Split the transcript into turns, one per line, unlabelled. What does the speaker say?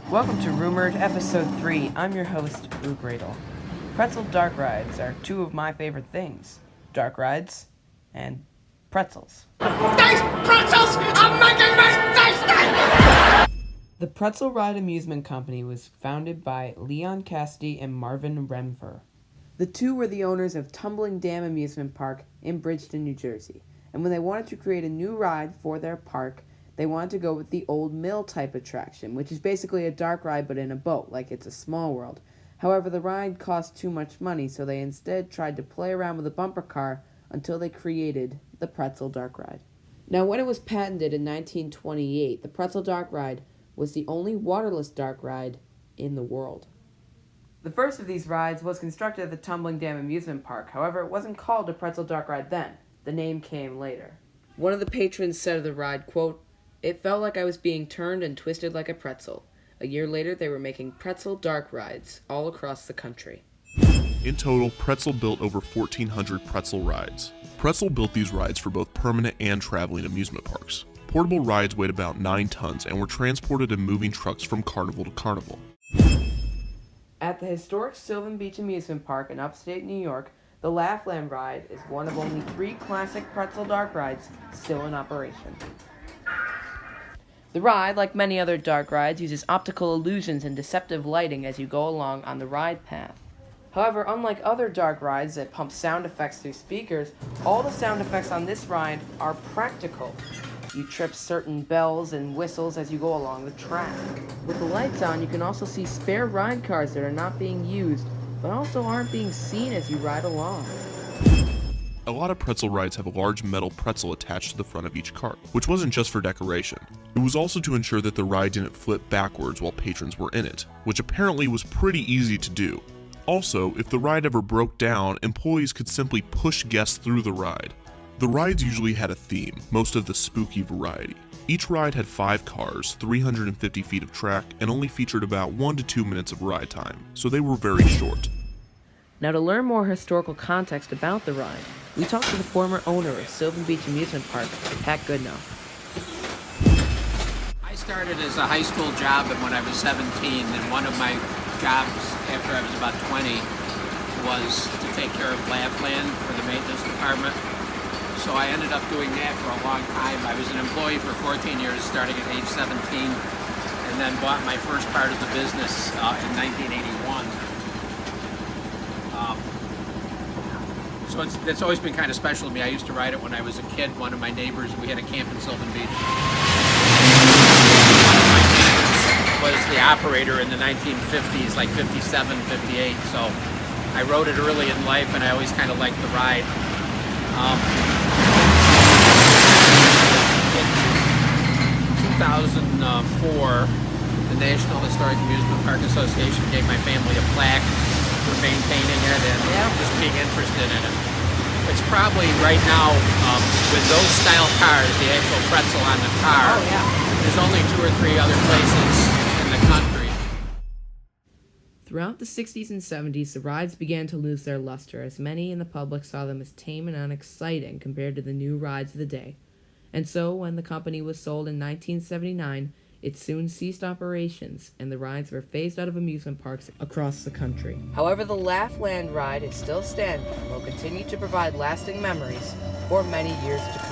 Welcome to Rumored Episode 3. I'm your host, Radel. Pretzeled dark rides are two of my favorite things. Dark rides and pretzels.
These pretzels are making me tasty!
The Pretzel Ride Amusement Company was founded by Leon Cassidy and Marvin Remfer. The two were the owners of Tumbling Dam Amusement Park in Bridgeton, New Jersey. And when they wanted to create a new ride for their park, they wanted to go with the Old Mill type attraction, which is basically a dark ride but in a boat, like It's a Small World. However, the ride cost too much money, so they instead tried to play around with a bumper car until they created the Pretzel Dark Ride. Now, when it was patented in 1928, the Pretzel Dark Ride was the only waterless dark ride in the world. The first of these rides was constructed at the Tumbling Dam Amusement Park. However, it wasn't called a Pretzel Dark Ride then. The name came later. One of the patrons said of the ride, quote, "It felt like I was being turned and twisted like a pretzel." A year later, they were making Pretzel Dark Rides all across the country.
In total, Pretzel built over 1,400 Pretzel rides. Pretzel built these rides for both permanent and traveling amusement parks. Portable rides weighed about 9 tons and were transported in moving trucks from carnival to carnival.
At the historic Sylvan Beach Amusement Park in upstate New York, the Laffland ride is one of only 3 classic Pretzel Dark rides still in operation. The ride, like many other dark rides, uses optical illusions and deceptive lighting as you go along on the ride path. However, unlike other dark rides that pump sound effects through speakers, all the sound effects on this ride are practical. You trip certain bells and whistles as you go along the track. With the lights on, you can also see spare ride cars that are not being used, but also aren't being seen as you ride along.
A lot of pretzel rides have a large metal pretzel attached to the front of each cart, which wasn't just for decoration. It was also to ensure that the ride didn't flip backwards while patrons were in it, which apparently was pretty easy to do. Also, if the ride ever broke down, employees could simply push guests through the ride. The rides usually had a theme, most of the spooky variety. Each ride had 5 cars, 350 feet of track, and only featured about 1 to 2 minutes of ride time, so they were very short.
Now, to learn more historical context about the ride, we talked to the former owner of Sylvan Beach Amusement Park, Pat Goodenough.
I started as a high school job when I was 17, and one of my jobs after I was about 20 was to take care of Laffland for the maintenance department. So I ended up doing that for a long time. I was an employee for 14 years, starting at age 17, and then bought my first part of the business in 1981. So it's always been kind of special to me. I used to ride it when I was a kid. One of my neighbors, we had a camp in Sylvan Beach. Was the operator in the 1950s, like 57, 58. So I rode it early in life, and I always kind of liked the ride. In 2004, the National Historic Amusement Park Association gave my family a plaque for maintaining it and just being interested in it. It's probably right now, with those style cars, the actual pretzel on the car, there's only 2 or 3 other places in the country.
Throughout the 60s and 70s, the rides began to lose their luster, as many in the public saw them as tame and unexciting compared to the new rides of the day. And so, when the company was sold in 1979, it soon ceased operations, and the rides were phased out of amusement parks across the country. However, the Laffland ride is still standing and will continue to provide lasting memories for many years to come.